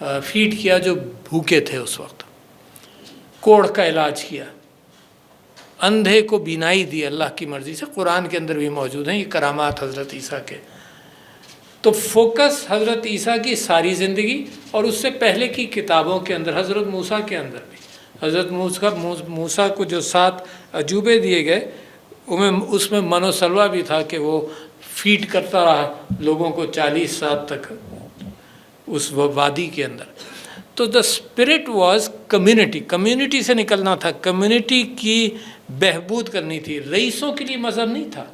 Feed کیا جو بھوکے تھے اس وقت، کوڑھ کا علاج کیا، اندھے کو بینائی دی اللہ کی مرضی سے، قرآن کے اندر بھی موجود ہیں یہ کرامات حضرت عیسیٰ کے۔ تو فوکس حضرت عیسیٰ کی ساری زندگی اور اس سے پہلے کی کتابوں کے اندر، حضرت موسیٰ کے اندر بھی، حضرت موسیٰ کو جو 7 عجوبے دیے گئے اس میں من و سلوہ بھی تھا کہ وہ فیڈ کرتا رہا لوگوں کو 40 سال تک اس وادی کے اندر۔ تو دا اسپرٹ واز کمیونٹی سے نکلنا تھا، کمیونٹی کی بہبود کرنی تھی۔ رئیسوں کے لیے مذہب نہیں تھا،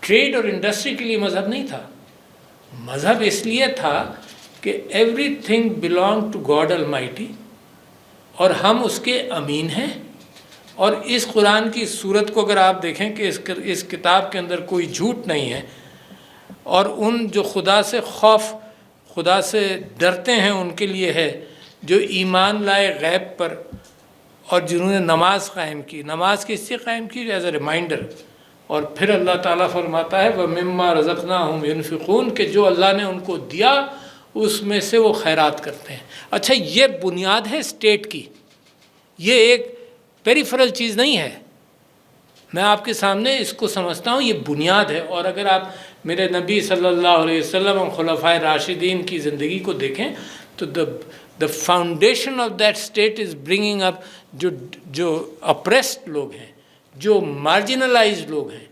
ٹریڈ اور انڈسٹری کے لیے مذہب نہیں تھا، مذہب اس لیے تھا کہ everything belong to God almighty, اور ہم اس کے امین ہیں۔ اور اس قرآن کی صورت کو اگر آپ دیکھیں کہ اس کتاب کے اندر کوئی جھوٹ نہیں ہے، اور ان جو خدا سے خدا سے ڈرتے ہیں ان کے لیے ہے، جو ایمان لائے غیب پر، اور جنہوں نے نماز قائم کی۔ نماز کس سے قائم کی؟ As a reminder. اور پھر اللہ تعالیٰ فرماتا ہے وَمِمَّا رَزَقْنَاهُمْ يُنْفِقُونَ کہ جو اللہ نے ان کو دیا اس میں سے وہ خیرات کرتے ہیں۔ اچھا، یہ بنیاد ہے اسٹیٹ کی، یہ ایک پیریفرل چیز نہیں ہے۔ میں آپ کے سامنے اس کو سمجھتا ہوں، یہ بنیاد ہے۔ اور اگر آپ میرے نبی صلی اللہ علیہ وسلم اور خلفائے راشدین کی زندگی کو دیکھیں تو the foundation of that state is bringing up جو oppressed لوگ ہیں، جو marginalized لوگ ہیں،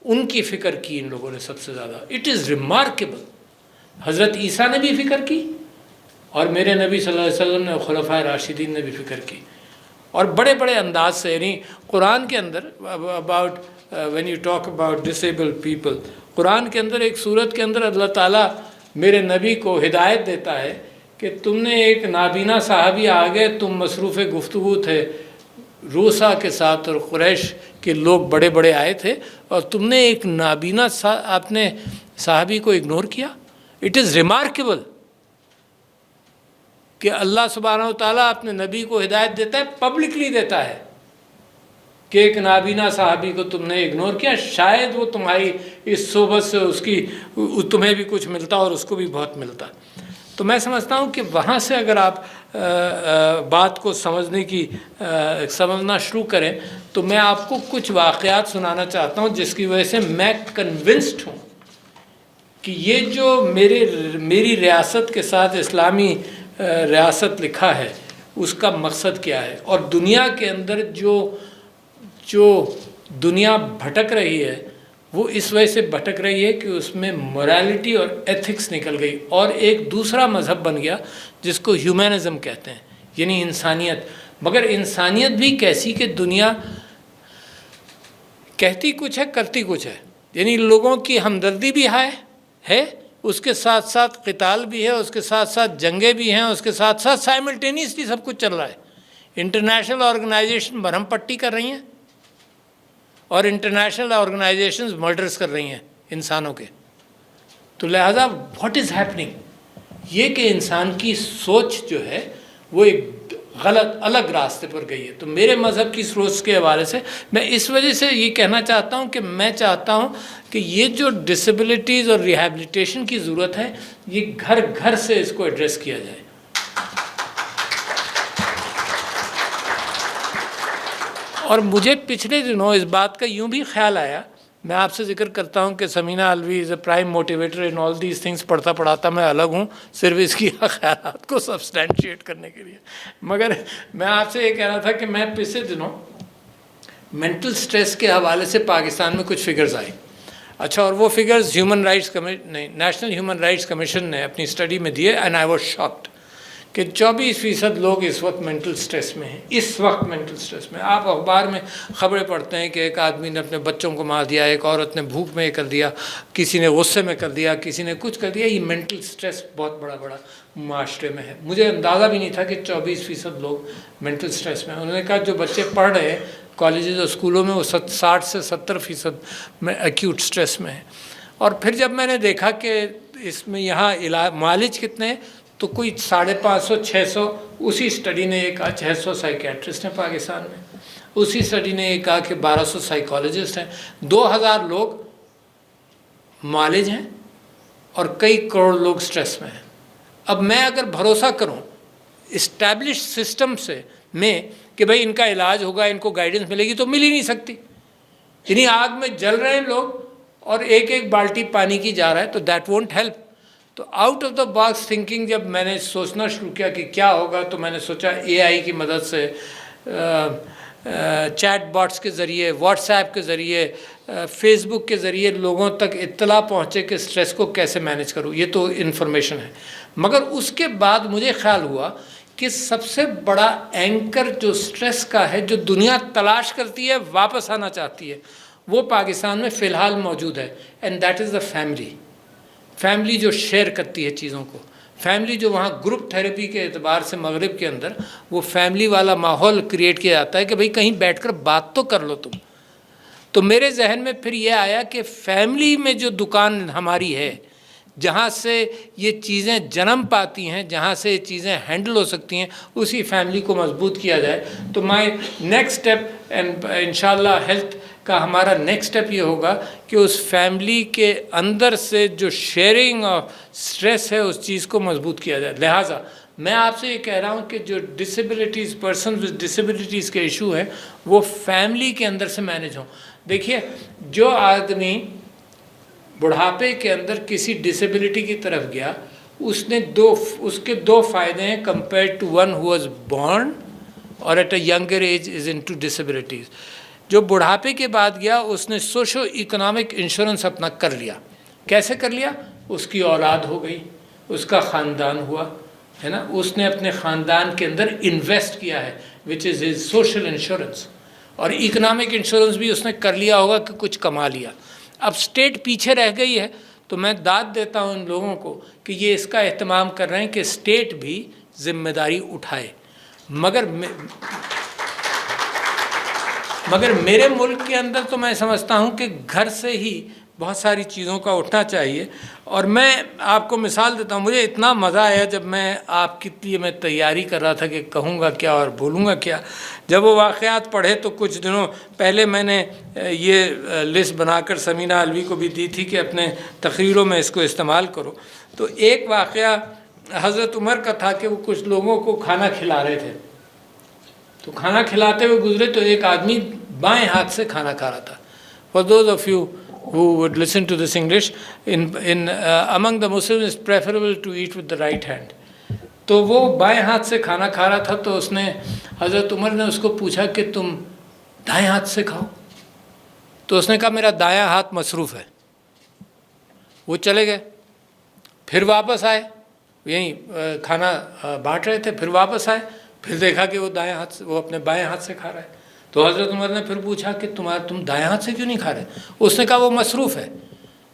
ان کی فکر کی ان لوگوں نے سب سے زیادہ۔ It is remarkable۔ حضرت عیسیٰ نے بھی فکر کی، اور میرے نبی صلی اللہ علیہ وسلم نے، خلفائے راشدین نے بھی فکر کی، اور بڑے بڑے انداز سے۔ یعنی قرآن کے اندر about when you talk about disabled people، قرآن کے اندر ایک صورت کے اندر اللہ تعالیٰ میرے نبی کو ہدایت دیتا ہے کہ تم نے ایک نابینا صحابی آگے، تم مصروف گفتگو تھے روسا کے ساتھ، اور قریش کے لوگ بڑے بڑے آئے تھے، اور تم نے ایک نابینا اپنے صحابی کو اگنور کیا۔ اٹ از ریمارکیبل کہ اللہ سبحانہ و تعالیٰ اپنے نبی کو ہدایت دیتا ہے، پبلکلی دیتا ہے کہ ایک نابینا صحابی کو تم نے اگنور کیا، شاید وہ تمہاری اس صحبت سے تمہیں بھی کچھ ملتا اور اس کو بھی بہت ملتا۔ تو میں سمجھتا ہوں کہ وہاں سے اگر آپ بات کو سمجھنا شروع کریں تو میں آپ کو کچھ واقعات سنانا چاہتا ہوں جس کی وجہ سے میں کنونسڈ ہوں کہ یہ جو میری ریاست کے ساتھ اسلامی ریاست لکھا ہے اس کا مقصد کیا ہے۔ اور دنیا کے اندر جو دنیا بھٹک رہی ہے وہ اس وجہ سے بھٹک رہی ہے کہ اس میں مورالٹی اور ایتھکس نکل گئی، اور ایک دوسرا مذہب بن گیا جس کو ہیومنزم کہتے ہیں، یعنی انسانیت۔ مگر انسانیت بھی کیسی کہ دنیا کہتی کچھ ہے کرتی کچھ ہے، یعنی لوگوں کی ہمدردی بھی ہے، اس کے ساتھ ساتھ قتال بھی ہے، اس کے ساتھ ساتھ جنگیں بھی ہیں، اس کے ساتھ ساتھ سائملٹینیسلی سب کچھ چل رہا ہے۔ انٹرنیشنل آرگنائزیشن مرہم پٹی کر رہی ہیں، اور انٹرنیشنل آرگنائزیشنز مرڈرز کر رہی ہیں انسانوں کے۔ تو لہٰذا واٹ از ہیپننگ، یہ کہ انسان کی سوچ جو ہے وہ ایک غلط الگ راستے پر گئی ہے۔ تو میرے مذہب کی سوچ کے حوالے سے میں اس وجہ سے یہ کہنا چاہتا ہوں کہ میں چاہتا ہوں کہ یہ جو ڈسیبلٹیز اور ریہیبلیٹیشن کی ضرورت ہے یہ گھر گھر سے اس کو ایڈریس کیا جائے۔ اور مجھے پچھلے دنوں اس بات کا یوں بھی خیال آیا، میں آپ سے ذکر کرتا ہوں کہ Samina Alvi is a prime motivator in all these things, پڑھاتا میں الگ ہوں صرف اس کی خیالات کو سبسٹینشیٹ کرنے کے لیے۔ مگر میں آپ سے یہ کہہ رہا تھا کہ میں پچھلے دنوں مینٹل سٹریس کے حوالے سے پاکستان میں کچھ فگرز آئی۔ اچھا، اور وہ figures national human rights commission نے اپنی اسٹڈی میں دیے، اینڈ آئی واز شاکڈ کہ 24% لوگ اس وقت مینٹل سٹریس میں ہیں۔ اس وقت مینٹل سٹریس میں، آپ اخبار میں خبریں پڑھتے ہیں کہ ایک آدمی نے اپنے بچوں کو مار دیا، ایک عورت نے بھوک میں کر دیا، کسی نے غصے میں کر دیا، کسی نے کچھ کر دیا۔ یہ مینٹل سٹریس بہت بڑا معاشرے میں ہے۔ مجھے اندازہ بھی نہیں تھا کہ 24% لوگ مینٹل سٹریس میں ہیں۔ انہوں نے کہا جو بچے پڑھ رہے ہیں کالجز اور اسکولوں میں وہ 60 سے 70% میں ایکیوٹ سٹریس میں ہیں۔ اور پھر جب میں نے دیکھا کہ اس میں یہاں معالج کتنے ہیں تو کوئی 550 600، اسی اسٹڈی نے یہ کہا 600 سائیکیٹرسٹ ہیں پاکستان میں، اسی اسٹڈی نے یہ کہا کہ 1200 سائیکالوجسٹ ہیں، 2000 لوگ معالج ہیں، اور کئی کروڑ لوگ سٹریس میں ہیں۔ اب میں اگر بھروسہ کروں اسٹیبلش سسٹم سے میں کہ بھائی ان کا علاج ہوگا، ان کو گائیڈنس ملے گی، تو مل ہی نہیں سکتی. یعنی آگ میں جل رہے ہیں لوگ اور ایک ایک بالٹی پانی کی جا رہا ہے، تو دیٹ وونٹ ہیلپ. تو out of the box thinking جب میں نے سوچنا شروع کیا کہ کیا ہوگا، تو میں نے سوچا اے آئی کی مدد سے، چیٹ باٹس کے ذریعے، واٹس ایپ کے ذریعے، فیس بک کے ذریعے لوگوں تک اطلاع پہنچے کہ سٹریس کو کیسے مینیج کروں. یہ تو انفارمیشن ہے. مگر اس کے بعد مجھے خیال ہوا کہ سب سے بڑا اینکر جو سٹریس کا ہے، جو دنیا تلاش کرتی ہے، واپس آنا چاہتی ہے، وہ پاکستان میں فی الحال موجود ہے. And that is the family. Family جو شیئر کرتی ہے چیزوں کو، فیملی جو وہاں گروپ تھیراپی کے اعتبار سے مغرب کے اندر وہ فیملی والا ماحول کریٹ کیا جاتا ہے کہ بھئی کہیں بیٹھ کر بات تو کر لو تم. تو میرے ذہن میں پھر یہ آیا کہ فیملی میں جو دکان ہماری ہے، جہاں سے یہ چیزیں جنم پاتی ہیں، جہاں سے یہ چیزیں ہینڈل ہو سکتی ہیں، اسی فیملی کو مضبوط کیا جائے. تو مائی نیکسٹ اسٹیپ اینڈ انشاءاللہ ہیلتھ کا ہمارا نیکسٹ اسٹیپ یہ ہوگا کہ اس فیملی کے اندر سے جو شیئرنگ آف سٹریس ہے اس چیز کو مضبوط کیا جائے. لہٰذا میں آپ سے یہ کہہ رہا ہوں کہ جو ڈسیبلٹیز، پرسن وذ ڈسیبلٹیز کے ایشو ہیں، وہ فیملی کے اندر سے مینیج ہوں. دیکھیے، جو آدمی بڑھاپے کے اندر کسی ڈسیبلٹی کی طرف گیا، اس کے دو فائدے ہیں compare to one who was born اور at a younger age is into disabilities. جو بڑھاپے کے بعد گیا اس نے سوشو اکنامک انشورنس اپنا کر لیا. کیسے کر لیا؟ اس کی اولاد ہو گئی، اس کا خاندان ہوا ہے نا، اس نے اپنے خاندان کے اندر انویسٹ کیا ہے وچ از ہز سوشل انشورنس. اور اکنامک انشورنس بھی اس نے کر لیا ہوگا کہ کچھ کما لیا. اب اسٹیٹ پیچھے رہ گئی ہے، تو میں داد دیتا ہوں ان لوگوں کو کہ یہ اس کا اہتمام کر رہے ہیں کہ اسٹیٹ بھی ذمہ داری اٹھائے. مگر میرے ملک کے اندر تو میں سمجھتا ہوں کہ گھر سے ہی بہت ساری چیزوں کا اٹھنا چاہیے. اور میں آپ کو مثال دیتا ہوں، مجھے اتنا مزہ آیا جب میں آپ کے لیے میں تیاری کر رہا تھا کہ کہوں گا کیا اور بولوں گا کیا. جب وہ واقعات پڑھے تو کچھ دنوں پہلے میں نے یہ لسٹ بنا کر سمینہ علوی کو بھی دی تھی کہ اپنے تقریروں میں اس کو استعمال کرو. تو ایک واقعہ حضرت عمر کا تھا کہ وہ کچھ لوگوں کو کھانا کھلا رہے تھے. تو کھانا کھلاتے ہوئے گزرے تو ایک آدمی بائیں ہاتھ سے کھانا کھا رہا تھا. For those of you who would listen to this English, among the Muslims it's preferable to eat with the right hand. تو وہ بائیں ہاتھ سے کھانا کھا رہا تھا. تو اس نے حضرت عمر نے اس کو پوچھا کہ تم دائیں ہاتھ سے کھاؤ. تو اس نے کہا میرا دایاں ہاتھ مصروف ہے. وہ چلے گئے، پھر واپس آئے، یہیں کھانا بانٹ رہے تھے، پھر واپس آئے، پھر دیکھا کہ وہ دائیں ہاتھ سے، وہ اپنے بائیں ہاتھ سے کھا رہا ہے. تو حضرت عمر نے پھر پوچھا کہ تم دائیں ہاتھ سے کیوں نہیں کھا رہے؟ اس نے کہا وہ مصروف ہے.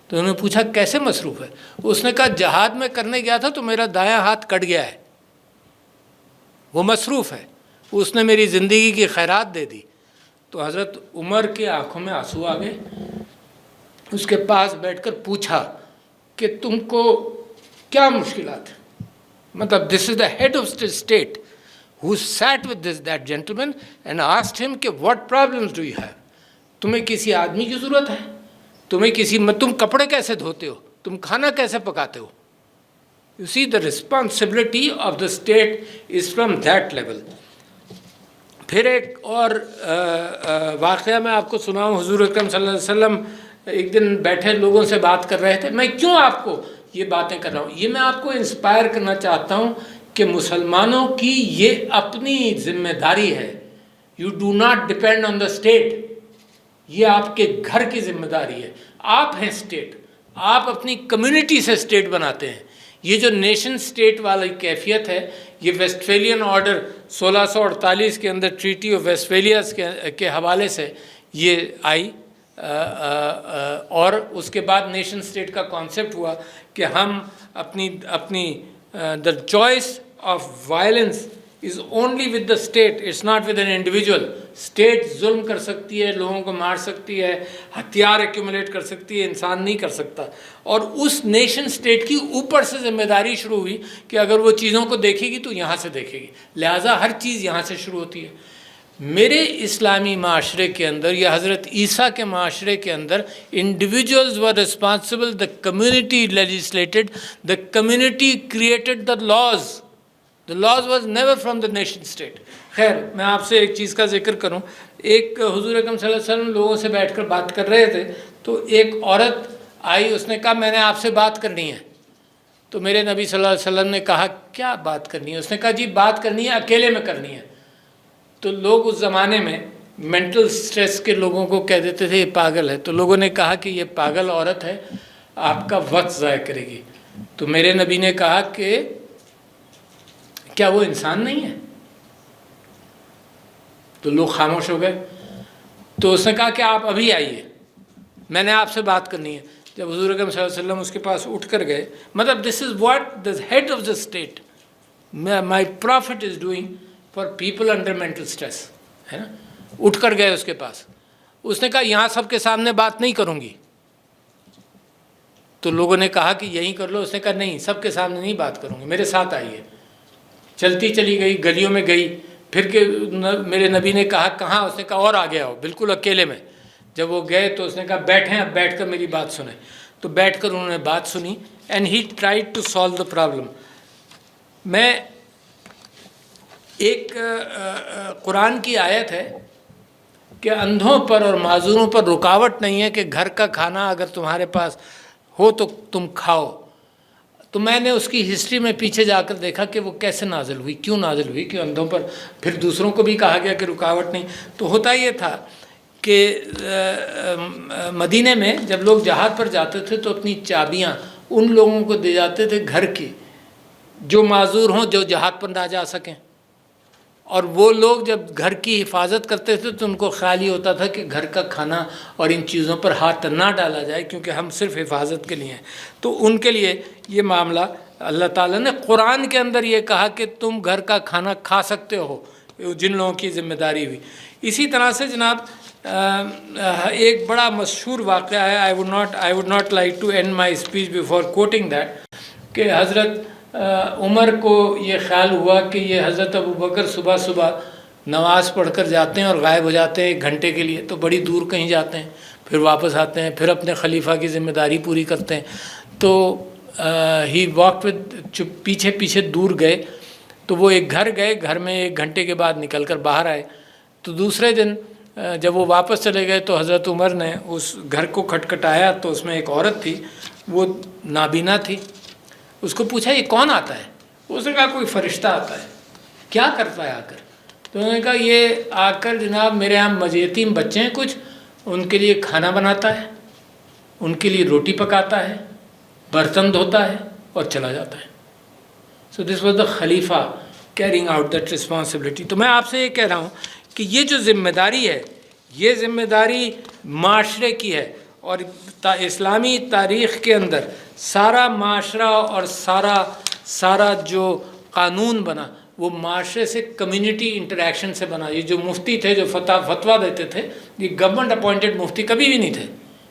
تو انہوں نے پوچھا کیسے مصروف ہے؟ اس نے کہا جہاد میں کرنے گیا تھا تو میرا دایاں ہاتھ کٹ گیا ہے، وہ مصروف ہے، اس نے میری زندگی کی خیرات دے دی. تو حضرت عمر کے آنکھوں میں آنسو آ گئے. اس کے پاس بیٹھ کر پوچھا کہ تم کو کیا مشکلات ہیں؟ مطلب this is the head of the state who sat with that gentleman and asked him کہ what problems do you have؟ تمہیں کسی آدمی کی ضرورت ہے؟ تم کپڑے کیسے دھوتے ہو؟ تم کھانا کیسے پکاتے ہو؟ You see the responsibility of the state is from that level. پھر ایک اور واقعہ میں آپ کو سناؤں. حضور اکرم صلی اللہ علیہ وسلم ایک دن بیٹھے لوگوں سے بات کر رہے تھے. میں کیوں آپ کو یہ باتیں کر رہا ہوں؟ یہ میں آپ کو انسپائر کرنا چاہتا ہوں کہ مسلمانوں کی یہ اپنی ذمہ داری ہے. You do not depend on the state. یہ آپ کے گھر کی ذمہ داری ہے. آپ ہیں اسٹیٹ، آپ اپنی کمیونٹی سے اسٹیٹ بناتے ہیں. یہ جو نیشن اسٹیٹ والی کیفیت ہے، یہ ویسٹفیلین آرڈر 1648 کے اندر ٹریٹی آف ویسٹفیلیاز کے حوالے سے یہ آئی. اور اس کے بعد نیشن اسٹیٹ کا کانسیپٹ ہوا کہ ہم اپنی the choice of violence is only with the state, it's not with an individual. state ظلم کر سکتی ہے، لوگوں کو مار سکتی ہے، ہتھیار ایکیومولیٹ کر سکتی ہے، انسان نہیں کر سکتا. اور اس نیشن اسٹیٹ کی اوپر سے ذمہ داری شروع ہوئی کہ اگر وہ چیزوں کو دیکھے گی تو یہاں سے دیکھے گی، لہٰذا ہر چیز یہاں سے شروع ہوتی ہے. میرے اسلامی معاشرے کے اندر یا حضرت عیسیٰ کے معاشرے کے اندر individuals were responsible, the community legislated, the community created the laws. The laws was never from the nation state. خیر میں آپ سے ایک چیز کا ذکر کروں. ایک حضور اکرم صلی اللہ علیہ وسلم لوگوں سے بیٹھ کر بات کر رہے تھے تو ایک عورت آئی, اس نے کہا میں نے آپ سے بات کرنی ہے. تو میرے نبی صلی اللہ علیہ وسلم نے کہا کیا بات کرنی ہے؟ اس نے کہا جی بات کرنی ہے, اکیلے میں کرنی ہے. تو لوگ اس زمانے میں مینٹل سٹریس کے لوگوں کو کہہ دیتے تھے یہ پاگل ہے. تو لوگوں نے کہا کہ یہ پاگل عورت ہے, آپ کا وقت ضائع کرے گی. تو میرے نبی نے کہا کہ کیا وہ انسان نہیں ہے؟ تو لوگ خاموش ہو گئے. تو اس نے کہا کہ آپ ابھی آئیے, میں نے آپ سے بات کرنی ہے. جب حضور اکرم صلی اللہ علیہ وسلم اس کے پاس اٹھ کر گئے, مطلب this is what the head of the state my prophet is doing for people under mental stress, ہے نا. اٹھ کر گئے اس کے پاس. اس نے کہا یہاں سب کے سامنے بات نہیں کروں گی. تو لوگوں نے کہا کہ یہیں کر لو. اس نے کہا نہیں, سب کے سامنے نہیں بات کروں گی, میرے ساتھ آئیے. چلتی چلی گئی, گلیوں میں گئی. پھر کہ میرے نبی نے کہا کہاں؟ اس نے کہا اور آگے آؤ, بالکل اکیلے میں. جب وہ گئے تو اس نے کہا بیٹھیں, اب بیٹھ کر میری بات سنیں. تو بیٹھ کر انہوں نے بات سنی. And he tried to solve the problem. میں ایک قرآن کی آیت ہے کہ اندھوں پر اور معذوروں پر رکاوٹ نہیں ہے کہ گھر کا کھانا اگر تمہارے پاس ہو تو تم کھاؤ. تو میں نے اس کی ہسٹری میں پیچھے جا کر دیکھا کہ وہ کیسے نازل ہوئی, کیوں نازل ہوئی, کہ اندھوں پر. پھر دوسروں کو بھی کہا گیا کہ رکاوٹ نہیں. تو ہوتا یہ تھا کہ مدینے میں جب لوگ جہاد پر جاتے تھے تو اپنی چابیاں ان لوگوں کو دے جاتے تھے گھر کی جو معذور ہوں, جو جہاد پر نہ جا سکیں. اور وہ لوگ جب گھر کی حفاظت کرتے تھے تو ان کو خیال ہی ہوتا تھا کہ گھر کا کھانا اور ان چیزوں پر ہاتھ نہ ڈالا جائے کیونکہ ہم صرف حفاظت کے لیے ہیں. تو ان کے لیے یہ معاملہ اللہ تعالیٰ نے قرآن کے اندر یہ کہا کہ تم گھر کا کھانا کھا سکتے ہو, جن لوگوں کی ذمہ داری ہوئی. اسی طرح سے جناب ایک بڑا مشہور واقعہ ہے. I would not like to end my speech before quoting that, کہ حضرت عمر کو یہ خیال ہوا کہ یہ حضرت ابوبکر صبح صبح نماز پڑھ کر جاتے ہیں اور غائب ہو جاتے ہیں 1 گھنٹے کے لیے, تو بڑی دور کہیں جاتے ہیں, پھر واپس آتے ہیں, پھر اپنے خلیفہ کی ذمہ داری پوری کرتے ہیں. تو ہی واک ود پیچھے پیچھے دور گئے. تو وہ ایک گھر گئے, گھر میں 1 گھنٹے کے بعد نکل کر باہر آئے. تو دوسرے دن جب وہ واپس چلے گئے تو حضرت عمر نے اس گھر کو کھٹکھٹایا تو اس میں ایک عورت تھی, وہ نابینا تھی. اس کو پوچھا یہ کون آتا ہے؟ اس نے کہا کوئی فرشتہ آتا ہے. کیا کرتا ہے آ کر؟ تو انہوں نے کہا یہ آ کر جناب میرے یہاں یتیم بچے ہیں کچھ, ان کے لیے کھانا بناتا ہے, ان کے لیے روٹی پکاتا ہے, برتن دھوتا ہے اور چلا جاتا ہے. سو دس واز دا خلیفہ کیرنگ آؤٹ دیٹ رسپانسبلٹی. تو میں آپ سے یہ کہہ رہا ہوں کہ یہ جو ذمہ داری ہے, یہ ذمہ داری معاشرے کی ہے. اور اسلامی تاریخ کے اندر سارا معاشرہ اور سارا جو قانون بنا وہ معاشرے سے کمیونٹی انٹریکشن سے بنا. یہ جو مفتی تھے جو فتویٰ دیتے تھے, یہ گورنمنٹ اپوائنٹڈ مفتی کبھی بھی نہیں تھے,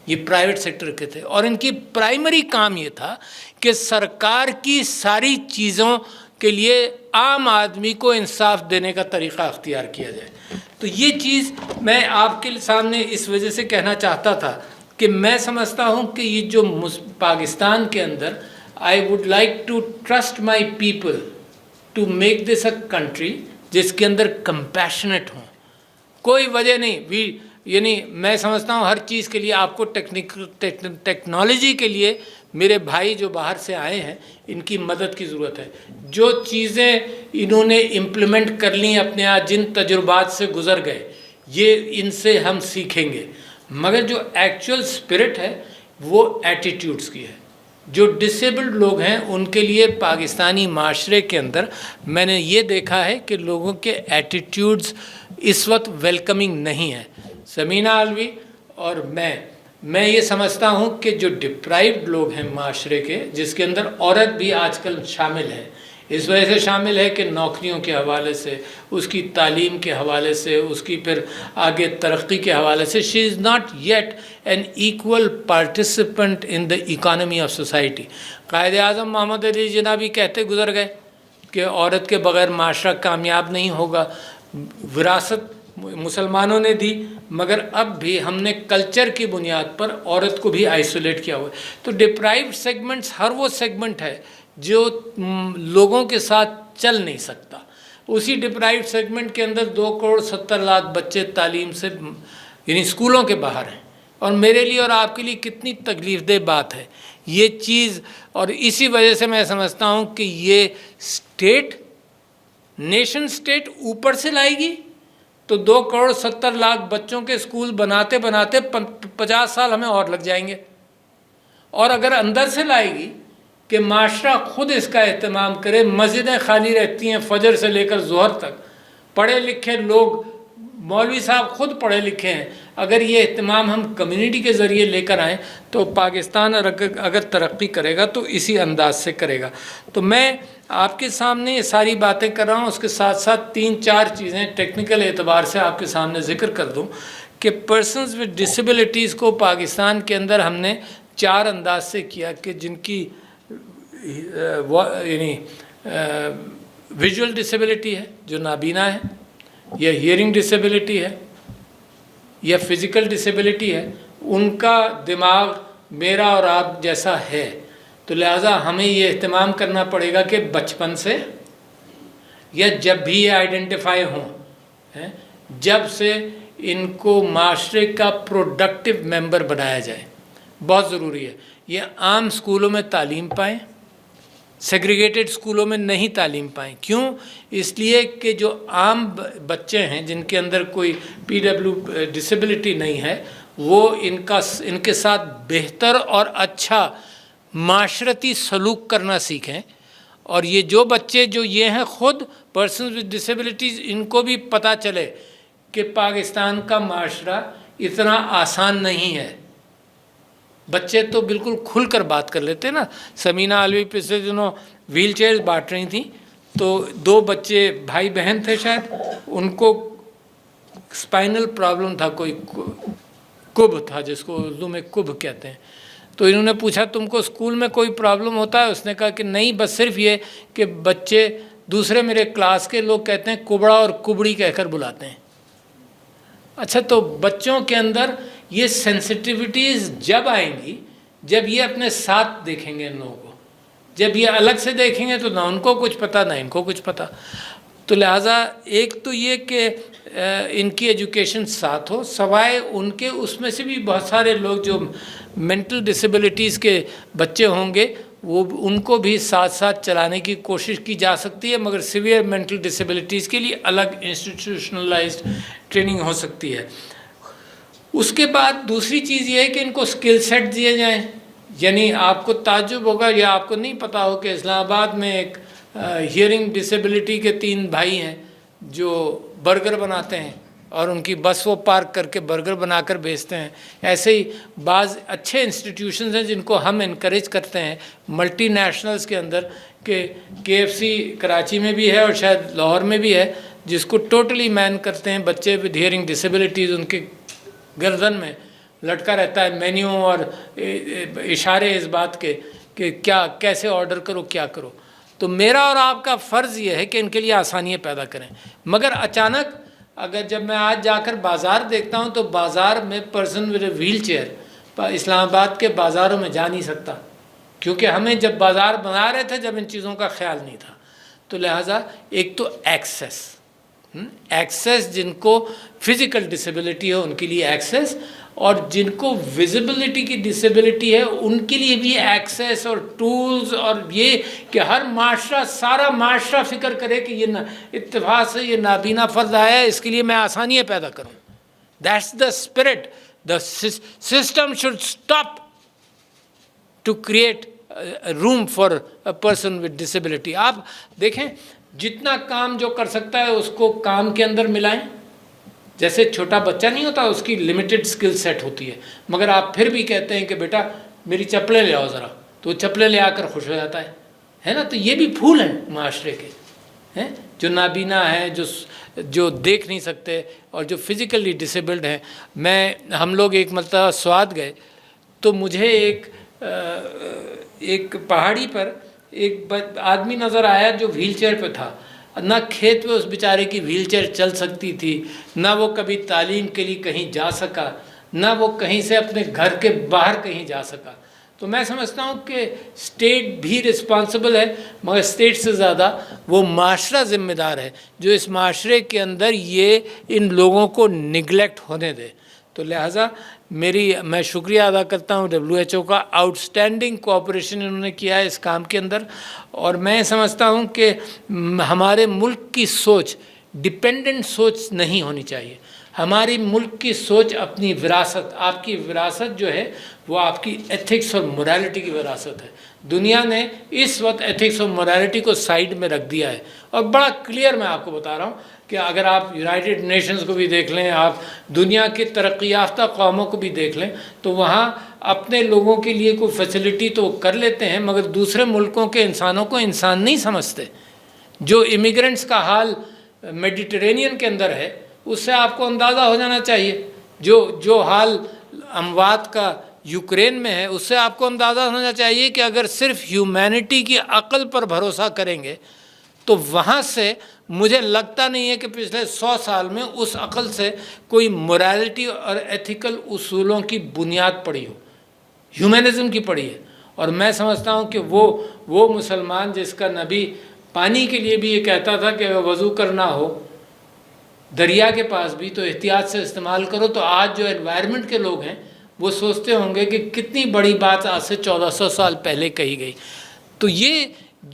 یہ پرائیویٹ سیکٹر کے تھے. اور ان کی پرائمری کام یہ تھا کہ سرکار کی ساری چیزوں کے لیے عام آدمی کو انصاف دینے کا طریقہ اختیار کیا جائے. تو یہ چیز میں آپ کے سامنے اس وجہ سے کہنا چاہتا تھا کہ میں سمجھتا ہوں کہ یہ جو پاکستان کے اندر I would like to trust my people to make this a country جس کے اندر کمپیشنیٹ ہوں. کوئی وجہ نہیں یعنی میں سمجھتا ہوں ہر چیز کے لیے آپ کو ٹیکنالوجی کے لیے میرے بھائی جو باہر سے آئے ہیں ان کی مدد کی ضرورت ہے. جو چیزیں انہوں نے امپلیمنٹ کر لیں اپنے یہاں, جن تجربات سے گزر گئے, یہ ان سے ہم سیکھیں گے. مگر جو ایکچوئل اسپرٹ ہے وہ ایٹیٹیوڈس کی ہے. جو ڈسیبلڈ لوگ ہیں ان کے لیے پاکستانی معاشرے کے اندر میں نے یہ دیکھا ہے کہ لوگوں کے ایٹیٹیوڈز اس وقت ویلکمنگ نہیں ہیں. سمینہ علوی اور میں یہ سمجھتا ہوں کہ جو ڈپرائیوڈ لوگ ہیں معاشرے کے, جس کے اندر عورت بھی آج کل شامل ہے, اس وجہ سے شامل ہے کہ نوکریوں کے حوالے سے, اس کی تعلیم کے حوالے سے, اس کی پھر آگے ترقی کے حوالے سے, she is not yet an equal participant in the economy of society. Quaid-e-Azam محمد علی جناح بھی کہتے گزر گئے کہ عورت کے بغیر معاشرہ کامیاب نہیں ہوگا. وراثت مسلمانوں نے دی، مگر اب بھی ہم نے کلچر کی بنیاد پر عورت کو بھی آئسولیٹ کیا ہوا ہے۔ تو ڈپرائیوڈ سیگمنٹس ہر وہ سیگمنٹ ہے جو لوگوں کے ساتھ چل نہیں سکتا۔ اسی ڈپرائیوڈ سیگمنٹ کے اندر 2.70 کروڑ بچے تعلیم سے یعنی اسکولوں کے باہر ہیں، اور میرے لیے اور آپ کے لیے کتنی تکلیف دہ بات ہے یہ چیز۔ اور اسی وجہ سے میں سمجھتا ہوں کہ یہ اسٹیٹ، نیشن اسٹیٹ اوپر سے لائے گی تو 2.70 کروڑ بچوں کے اسکول بناتے بناتے 50 سال ہمیں اور لگ جائیں گے، اور اگر اندر سے لائے گی کہ معاشرہ خود اس کا اہتمام کرے، مسجدیں خالی رہتی ہیں فجر سے لے کر ظہر تک، پڑھے لکھے لوگ، مولوی صاحب خود پڑھے لکھے ہیں، اگر یہ اہتمام ہم کمیونٹی کے ذریعے لے کر آئیں تو پاکستان اگر ترقی کرے گا تو اسی انداز سے کرے گا۔ تو میں آپ کے سامنے یہ ساری باتیں کر رہا ہوں، اس کے ساتھ ساتھ 3-4 چیزیں ٹیکنیکل اعتبار سے آپ کے سامنے ذکر کر دوں کہ پرسنز ود ڈسیبلٹیز کو پاکستان کے اندر ہم نے 4 انداز سے کیا کہ جن کی یعنی ویژول ڈسیبلٹی ہے جو نابینا ہے، یا ہیئرنگ ڈسیبلٹی ہے، یا فزیکل ڈسیبلٹی ہے، ان کا دماغ میرا اور آپ جیسا ہے، تو لہٰذا ہمیں یہ اہتمام کرنا پڑے گا کہ بچپن سے یا جب بھی یہ آئیڈینٹیفائی ہوں، جب سے ان کو معاشرے کا پروڈکٹیو ممبر بنایا جائے، بہت ضروری ہے۔ یہ عام اسکولوں میں تعلیم پائیں، سیگریگیٹڈ اسکولوں میں نہیں تعلیم پائیں۔ کیوں؟ اس لیے کہ جو عام بچے ہیں جن کے اندر کوئی PW ڈسیبلٹی نہیں ہے، وہ ان کے ساتھ بہتر اور اچھا معاشرتی سلوک کرنا سیکھیں، اور یہ جو بچے جو یہ ہیں خود پرسنز ود ڈسیبلٹیز، ان کو بھی پتہ چلے کہ پاکستان کا معاشرہ اتنا آسان نہیں ہے۔ بچے تو بالکل کھل کر بات کر لیتے نا۔ سمینہ علوی پچھلے دنوں ویل چیئرز بانٹ رہی تھیں، تو 2 بچے بھائی بہن تھے شاید، ان کو اسپائنل پرابلم تھا، کوئی کب تھا جس کو اردو میں کب کہتے ہیں۔ تو انہوں نے پوچھا تم کو اسکول میں کوئی پرابلم ہوتا ہے؟ اس نے کہا کہ نہیں، بس صرف یہ کہ بچے دوسرے میرے کلاس کے لوگ کہتے ہیں کبڑا اور کبڑی کہہ کر بلاتے ہیں۔ اچھا، تو بچوں کے اندر یہ سینسٹیوٹیز جب آئیں گی جب یہ اپنے ساتھ دیکھیں گے ان لوگوں کو، جب یہ الگ سے دیکھیں گے تو نہ ان کو کچھ پتہ نہ ان کو کچھ پتہ۔ تو لہٰذا ایک تو یہ کہ ان کی ایجوکیشن ساتھ ہو، سوائے ان کے اس میں سے بھی بہت سارے لوگ جو مینٹل ڈسیبلٹیز کے بچے ہوں گے، وہ ان کو بھی ساتھ ساتھ چلانے کی کوشش کی جا سکتی ہے، مگر سیویئر مینٹل ڈسیبلٹیز کے لیے الگ انسٹیٹیوشنلائزڈ ٹریننگ ہو سکتی ہے۔ اس کے بعد دوسری چیز یہ ہے کہ ان کو اسکل سیٹ دیے جائیں۔ یعنی آپ کو تعجب ہوگا یا آپ کو نہیں پتہ ہو کہ اسلام آباد میں ایک ہیئرنگ ڈسیبلٹی کے 3 بھائی ہیں جو برگر بناتے ہیں، اور ان کی بس وہ پارک کر کے برگر بنا کر بیچتے ہیں۔ ایسے ہی بعض اچھے انسٹیٹیوشنز ہیں جن کو ہم انکریج کرتے ہیں ملٹی نیشنلز کے اندر، کہ KFC کراچی میں بھی ہے اور شاید لاہور میں بھی ہے، جس کو ٹوٹلی مین کرتے ہیں۔ بچے ود ہیئرنگ ڈسیبلٹیز، ان کے گردن میں لٹکا رہتا ہے مینیو اور اشارے اس بات کے کہ کیا کیسے آرڈر کرو، کیا کرو۔ تو میرا اور آپ کا فرض یہ ہے کہ ان کے لیے آسانیاں پیدا کریں، مگر اچانک اگر جب میں آج جا کر بازار دیکھتا ہوں تو بازار میں person with a wheelchair Islamabad کے بازاروں میں جا نہیں سکتا، کیونکہ ہمیں جب بازار بنا رہے تھے جب ان چیزوں کا خیال نہیں تھا۔ تو لہٰذا ایک تو ایکسیس، جن کو فزیکل ڈسیبلٹی ہے ان کے لیے ایکسیس، اور جن کو ویزیبلٹی کی ڈسیبلٹی ہے ان کے لیے بھی ایکسیس اور ٹولز، اور یہ کہ ہر معاشرہ، سارا معاشرہ فکر کرے کہ یہ اتفاق سے یہ نابینا فرد آیا ہے، اس کے لیے میں آسانیاں پیدا کروں۔ That's the spirit. The system should stop to create room for a person with disability. آپ دیکھیں جتنا کام جو کر سکتا ہے اس کو کام کے اندر ملائیں۔ جیسے چھوٹا بچہ نہیں ہوتا، اس کی لمیٹڈ سکل سیٹ ہوتی ہے، مگر آپ پھر بھی کہتے ہیں کہ بیٹا میری چپلیں لے آؤ ذرا، تو وہ چپلیں لے آ کر خوش ہو جاتا ہے نا۔ تو یہ بھی پھول ہیں معاشرے کے، ہیں جو نابینا ہیں، جو دیکھ نہیں سکتے، اور جو فزیکلی ڈسیبلڈ ہیں۔ ہم لوگ ایک مرتبہ سوات گئے تو مجھے ایک پہاڑی پر ایک آدمی نظر آیا جو ویل چیئر پہ تھا۔ نہ کھیت میں اس بیچارے کی ویل چیئر چل سکتی تھی، نہ وہ کبھی تعلیم کے لیے کہیں جا سکا، نہ وہ کہیں سے اپنے گھر کے باہر کہیں جا سکا۔ تو میں سمجھتا ہوں کہ اسٹیٹ بھی رسپانسبل ہے، مگر اسٹیٹ سے زیادہ وہ معاشرہ ذمہ دار ہے جو اس معاشرے کے اندر یہ ان لوگوں کو نگلیکٹ ہونے دے۔ تو لہٰذا میں شکریہ ادا کرتا ہوں WHO کا، آؤٹ اسٹینڈنگ کوآپریشن انہوں نے کیا ہے اس کام کے اندر، اور میں سمجھتا ہوں کہ ہمارے ملک کی سوچ ڈپینڈنٹ سوچ نہیں ہونی چاہیے۔ ہماری ملک کی سوچ اپنی وراثت، آپ کی وراثت جو ہے وہ آپ کی ایتھکس اور موریلٹی کی وراثت ہے۔ دنیا نے اس وقت ایتھکس اور موریلٹی کو سائیڈ میں رکھ دیا ہے، اور بڑا کلیئر میں آپ کو بتا رہا ہوں کہ اگر آپ یونائٹڈ نیشنز کو بھی دیکھ لیں، آپ دنیا کی ترقی یافتہ قوموں کو بھی دیکھ لیں، تو وہاں اپنے لوگوں کے لیے کوئی فیسلٹی تو کر لیتے ہیں، مگر دوسرے ملکوں کے انسانوں کو انسان نہیں سمجھتے۔ جو امیگرنٹس کا حال میڈیٹرینین کے اندر ہے، اس سے آپ کو اندازہ ہو جانا چاہیے، جو حال اموات کا یوکرین میں ہے، اس سے آپ کو اندازہ ہونا چاہیے کہ اگر صرف ہیومینٹی کی عقل پر بھروسہ کریں گے تو وہاں سے مجھے لگتا نہیں ہے کہ پچھلے 100 سال میں اس عقل سے کوئی موریلٹی اور ایتھیکل اصولوں کی بنیاد پڑی ہو، ہیومنزم کی پڑی ہے۔ اور میں سمجھتا ہوں کہ وہ مسلمان جس کا نبی پانی کے لیے بھی یہ کہتا تھا کہ وضو کرنا ہو دریا کے پاس بھی تو احتیاط سے استعمال کرو، تو آج جو انوائرمنٹ کے لوگ ہیں وہ سوچتے ہوں گے کہ کتنی بڑی بات آج سے 1400 سال پہلے کہی گئی۔ تو یہ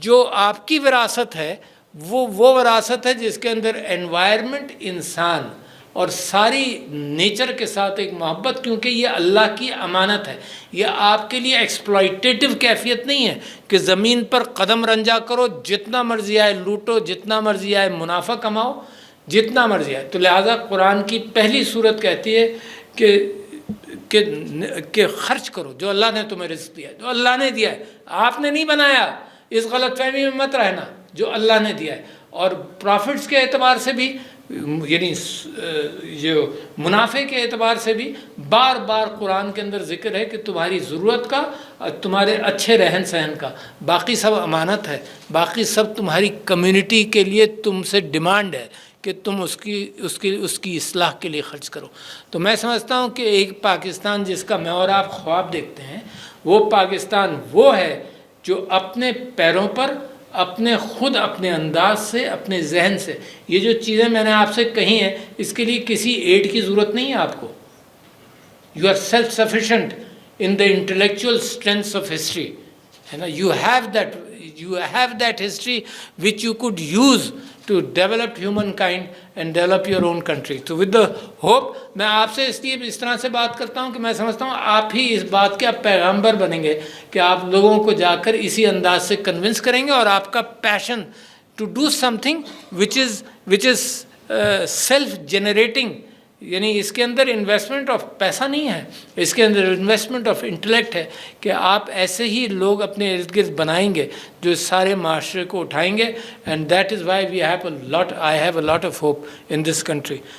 جو آپ کی وراثت ہے وہ وراثت ہے جس کے اندر انوائرمنٹ، انسان اور ساری نیچر کے ساتھ ایک محبت، کیونکہ یہ اللہ کی امانت ہے، یہ آپ کے لیے ایکسپلائٹیٹو کیفیت نہیں ہے کہ زمین پر قدم رنجا کرو، جتنا مرضی آئے لوٹو، جتنا مرضی آئے منافع کماؤ، جتنا مرضی آئے۔ تو لہٰذا قرآن کی پہلی سورت کہتی ہے کہ خرچ کرو جو اللہ نے تمہیں رزق دیا ہے، جو اللہ نے دیا ہے، آپ نے نہیں بنایا۔ اس غلط فہمی میں مت رہنا، جو اللہ نے دیا ہے۔ اور پروفٹس کے اعتبار سے بھی، یعنی جو منافع کے اعتبار سے بھی بار بار قرآن کے اندر ذکر ہے کہ تمہاری ضرورت کا، تمہارے اچھے رہن سہن کا، باقی سب امانت ہے، باقی سب تمہاری کمیونٹی کے لیے تم سے ڈیمانڈ ہے کہ تم اس کی اصلاح کے لیے خرچ کرو۔ تو میں سمجھتا ہوں کہ ایک پاکستان جس کا میں اور آپ خواب دیکھتے ہیں، وہ پاکستان وہ ہے جو اپنے پیروں پر، اپنے انداز سے، اپنے ذہن سے، یہ جو چیزیں میں نے آپ سے کہی ہیں، اس کے لیے کسی ایڈ کی ضرورت نہیں ہے آپ کو۔ You are self sufficient in the intellectual strengths of history, ہے نا۔ You have that history which you could use to develop human kind and develop your own country. تو ود دا ہوپ، میں آپ سے اس لیے اس طرح سے بات کرتا ہوں کہ میں سمجھتا ہوں آپ ہی اس بات کے پیغامبر بنیں گے کہ آپ لوگوں کو جا کر اسی انداز سے کنونس کریں گے، اور آپ کا passion to do something which is self generating, یعنی اس کے اندر انویسٹمنٹ آف پیسہ نہیں ہے، اس کے اندر انویسٹمنٹ آف انٹلیکٹ ہے کہ آپ ایسے ہی لوگ اپنے ارد گرد بنائیں گے جو اس سارے معاشرے کو اٹھائیں گے، and that is why I have a lot of hope in this country.